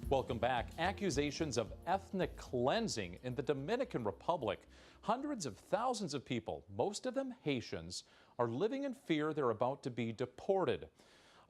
Welcome back. Accusations of ethnic cleansing in the Dominican Republic. Hundreds of thousands of people, most of them Haitians, are living in fear they're about to be deported.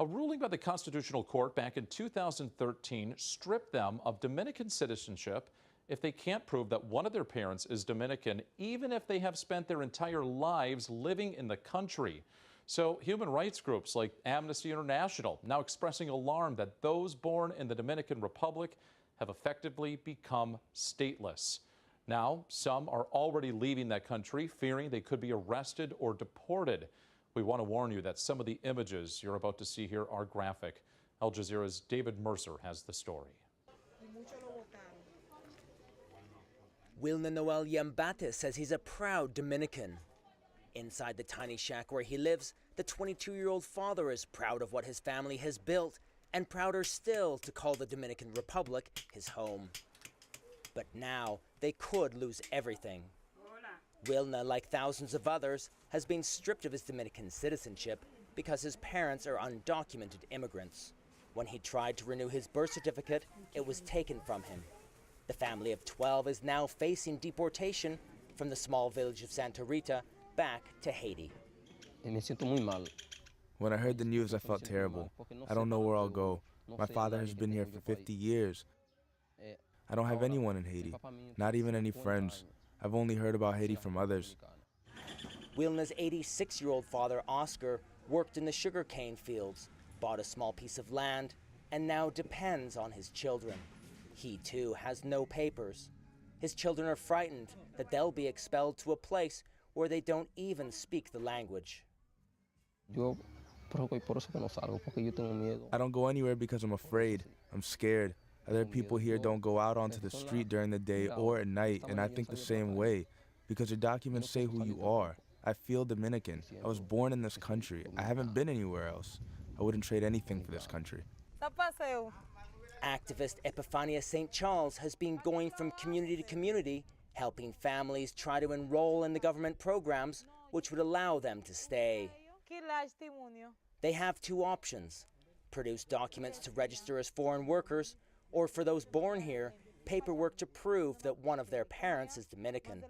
A ruling by the Constitutional Court back in 2013 stripped them of Dominican citizenship if they can't prove that one of their parents is Dominican, even if they have spent their entire lives living in the country. So human rights groups like Amnesty International now expressing alarm that those born in the Dominican Republic have effectively become stateless. Now, some are already leaving that country, fearing they could be arrested or deported. We want to warn you that some of the images you're about to see here are graphic. Al Jazeera's David Mercer has the story. Wilna Noel Yambate says he's a proud Dominican. Inside the tiny shack where he lives, the 22-year-old father is proud of what his family has built and prouder still to call the Dominican Republic his home. But now they could lose everything. Wilna, like thousands of others, has been stripped of his Dominican citizenship because his parents are undocumented immigrants. When he tried to renew his birth certificate, it was taken from him. The family of 12 is now facing deportation from the small village of Santa Rita back to Haiti. When I heard the news, I felt terrible. I don't know where I'll go. My father has been here for 50 years. I don't have anyone in Haiti, not even any friends. I've only heard about Haiti from others. Wilna's 86-year-old father, Oscar, worked in the sugarcane fields, bought a small piece of land, and now depends on his children. He, too, has no papers. His children are frightened that they'll be expelled to a place where they don't even speak the language. I don't go anywhere because I'm afraid. I'm scared. Other people here don't go out onto the street during the day or at night, and I think the same way, because your documents say who you are. I feel Dominican. I was born in this country. I haven't been anywhere else. I wouldn't trade anything for this country. Activist Epifania St. Charles has been going from community to community, helping families try to enroll in the government programs which would allow them to stay. They have two options: produce documents to register as foreign workers, or for those born here, paperwork to prove that one of their parents is Dominican.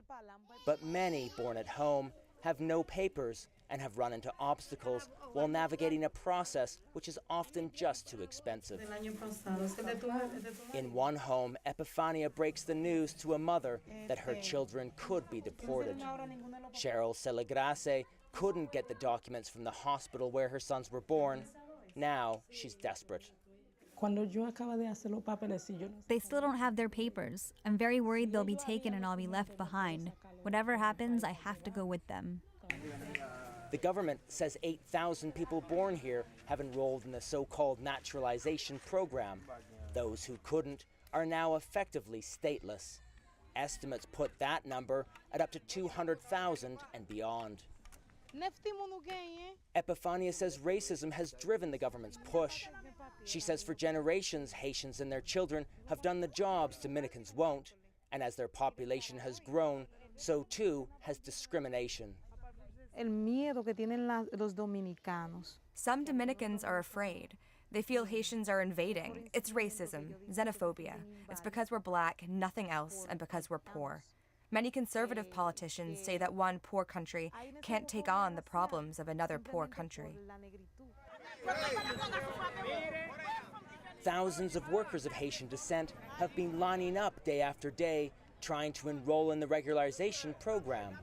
But many born at home have no papers and have run into obstacles while navigating a process which is often just too expensive. In one home, Epifania breaks the news to a mother that her children could be deported. Cheryl Celegrace couldn't get the documents from the hospital where her sons were born. Now she's desperate. They still don't have their papers. I'm very worried they'll be taken and I'll be left behind. Whatever happens, I have to go with them. The government says 8,000 people born here have enrolled in the so-called naturalization program. Those who couldn't are now effectively stateless. Estimates put that number at up to 200,000 and beyond. Epifania says racism has driven the government's push. She says for generations, Haitians and their children have done the jobs Dominicans won't, and as their population has grown, so too has discrimination. Some Dominicans are afraid. They feel Haitians are invading. It's racism, xenophobia. It's because we're black, nothing else, and because we're poor. Many conservative politicians say that one poor country can't take on the problems of another poor country. Thousands of workers of Haitian descent have been lining up day after day, trying to enroll in the regularization program.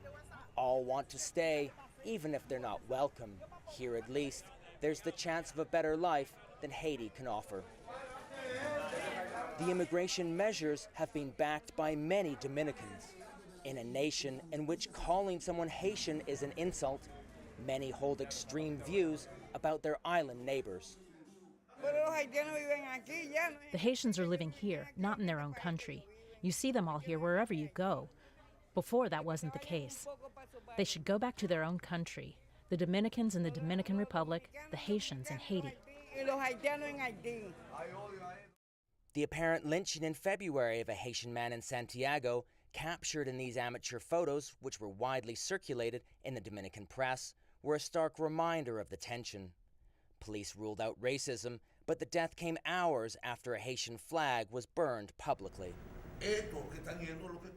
All want to stay, even if they're not welcome. Here at least, there's the chance of a better life than Haiti can offer. The immigration measures have been backed by many Dominicans. In a nation in which calling someone Haitian is an insult, many hold extreme views about their island neighbors. The Haitians are living here, not in their own country. You see them all here wherever you go. Before, that wasn't the case. They should go back to their own country. The Dominicans in the Dominican Republic, the Haitians in Haiti. The apparent lynching in February of a Haitian man in Santiago, captured in these amateur photos, which were widely circulated in the Dominican press, were a stark reminder of the tension. Police ruled out racism, but the death came hours after a Haitian flag was burned publicly.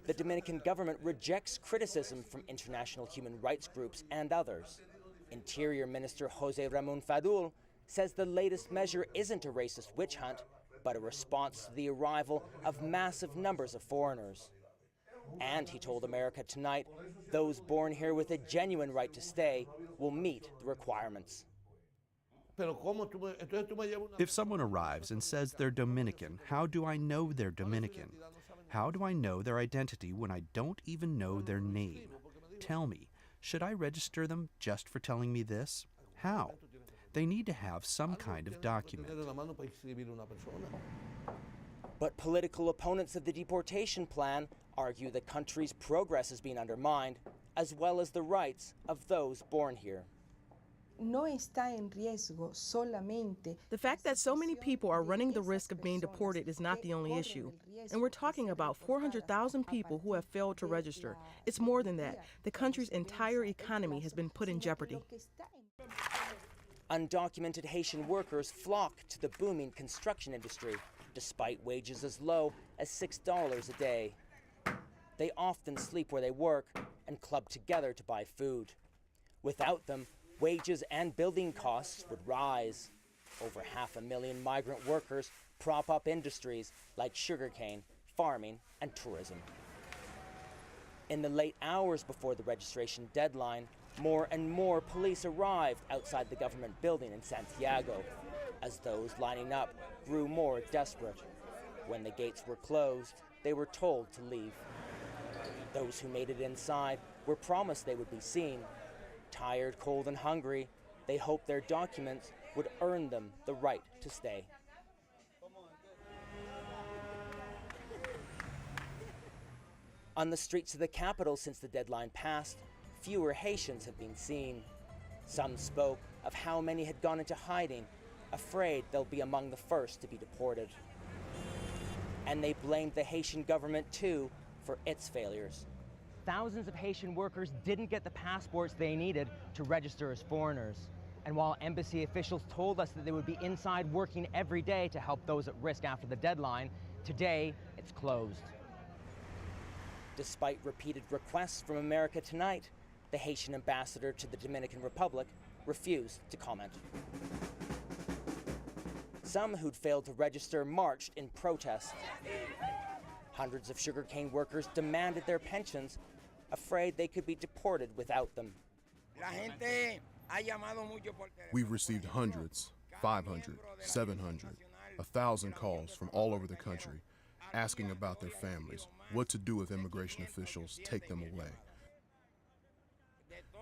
The Dominican government rejects criticism from international human rights groups and others. Interior Minister Jose Ramon Fadul says the latest measure isn't a racist witch hunt, but a response to the arrival of massive numbers of foreigners. And he told America Tonight, those born here with a genuine right to stay will meet the requirements. If someone arrives and says they're Dominican, how do I know they're Dominican? How do I know their identity when I don't even know their name? Tell me, should I register them just for telling me this? How? They need to have some kind of document. But political opponents of the deportation plan argue the country's progress is being undermined, as well as the rights of those born here. The fact that so many people are running the risk of being deported is not the only issue. And we're talking about 400,000 people who have failed to register. It's more than that. The country's entire economy has been put in jeopardy. Undocumented Haitian workers flock to the booming construction industry, despite wages as low as $6 a day. They often sleep where they work and club together to buy food. Without them, wages and building costs would rise. Over 500,000 migrant workers prop up industries like sugarcane, farming, and tourism. In the late hours before the registration deadline, more and more police arrived outside the government building in Santiago, as those lining up grew more desperate. When the gates were closed, they were told to leave. Those who made it inside were promised they would be seen. Tired, cold, and hungry, they hoped their documents would earn them the right to stay. On the streets of the capital since the deadline passed, fewer Haitians have been seen. Some spoke of how many had gone into hiding, afraid they'll be among the first to be deported. And they blamed the Haitian government, too, for its failures. Thousands of Haitian workers didn't get the passports they needed to register as foreigners. And while embassy officials told us that they would be inside working every day to help those at risk after the deadline, today it's closed. Despite repeated requests from America Tonight, the Haitian ambassador to the Dominican Republic refused to comment. Some who'd failed to register marched in protest. Hundreds of sugarcane workers demanded their pensions, afraid they could be deported without them. We've received hundreds, 500, 700, 1,000 calls from all over the country asking about their families, what to do if immigration officials take them away.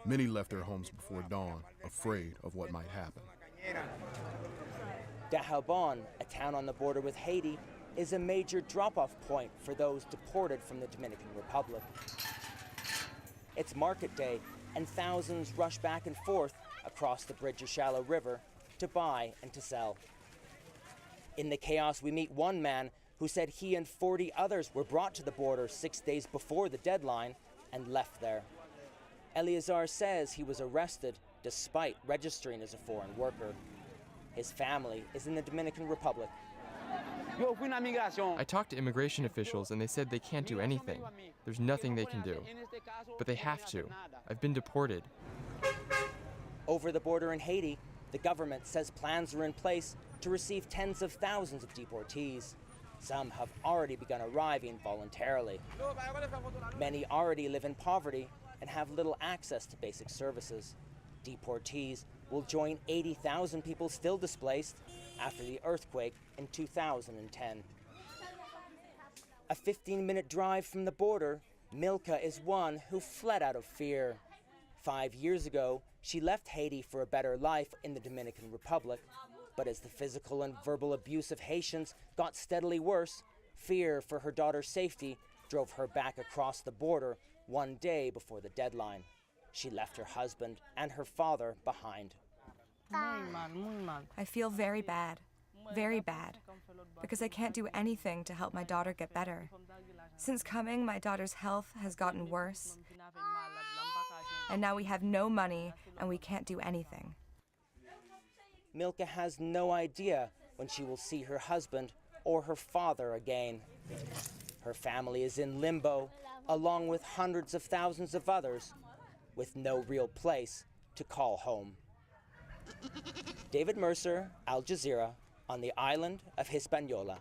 Many left their homes before dawn, afraid of what might happen. Dajabon, a town on the border with Haiti, is a major drop-off point for those deported from the Dominican Republic. It's market day, and thousands rush back and forth across the Bridge-o-Shallow River to buy and to sell. In the chaos, we meet one man who said he and 40 others were brought to the border 6 days before the deadline and left there. Eleazar says he was arrested despite registering as a foreign worker. His family is in the Dominican Republic. I talked to immigration officials and they said they can't do anything. There's nothing they can do. But they have to. I've been deported. Over the border in Haiti, the government says plans are in place to receive tens of thousands of deportees. Some have already begun arriving voluntarily. Many already live in poverty and have little access to basic services. Deportees will join 80,000 people still displaced after the earthquake in 2010. A 15-minute drive from the border, Milka is one who fled out of fear. 5 years ago, she left Haiti for a better life in the Dominican Republic. But as the physical and verbal abuse of Haitians got steadily worse, fear for her daughter's safety drove her back across the border one day before the deadline. She left her husband and her father behind. I feel very bad, because I can't do anything to help my daughter get better. Since coming, my daughter's health has gotten worse, and now we have no money and we can't do anything. Milka has no idea when she will see her husband or her father again. Her family is in limbo, along with hundreds of thousands of others, with no real place to call home. David Mercer, Al Jazeera, on the island of Hispaniola.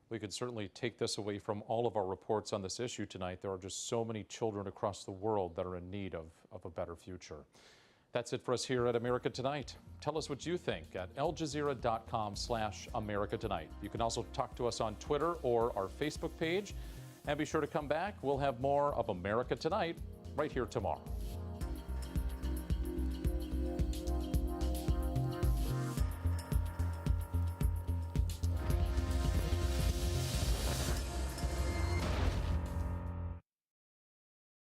We could certainly take this away from all of our reports on this issue tonight. There are just so many children across the world that are in need of a better future. That's it for us here at America Tonight. Tell us what you think at aljazeera.com/America Tonight. You can also talk to us on Twitter or our Facebook page. And be sure to come back. We'll have more of America Tonight right here tomorrow.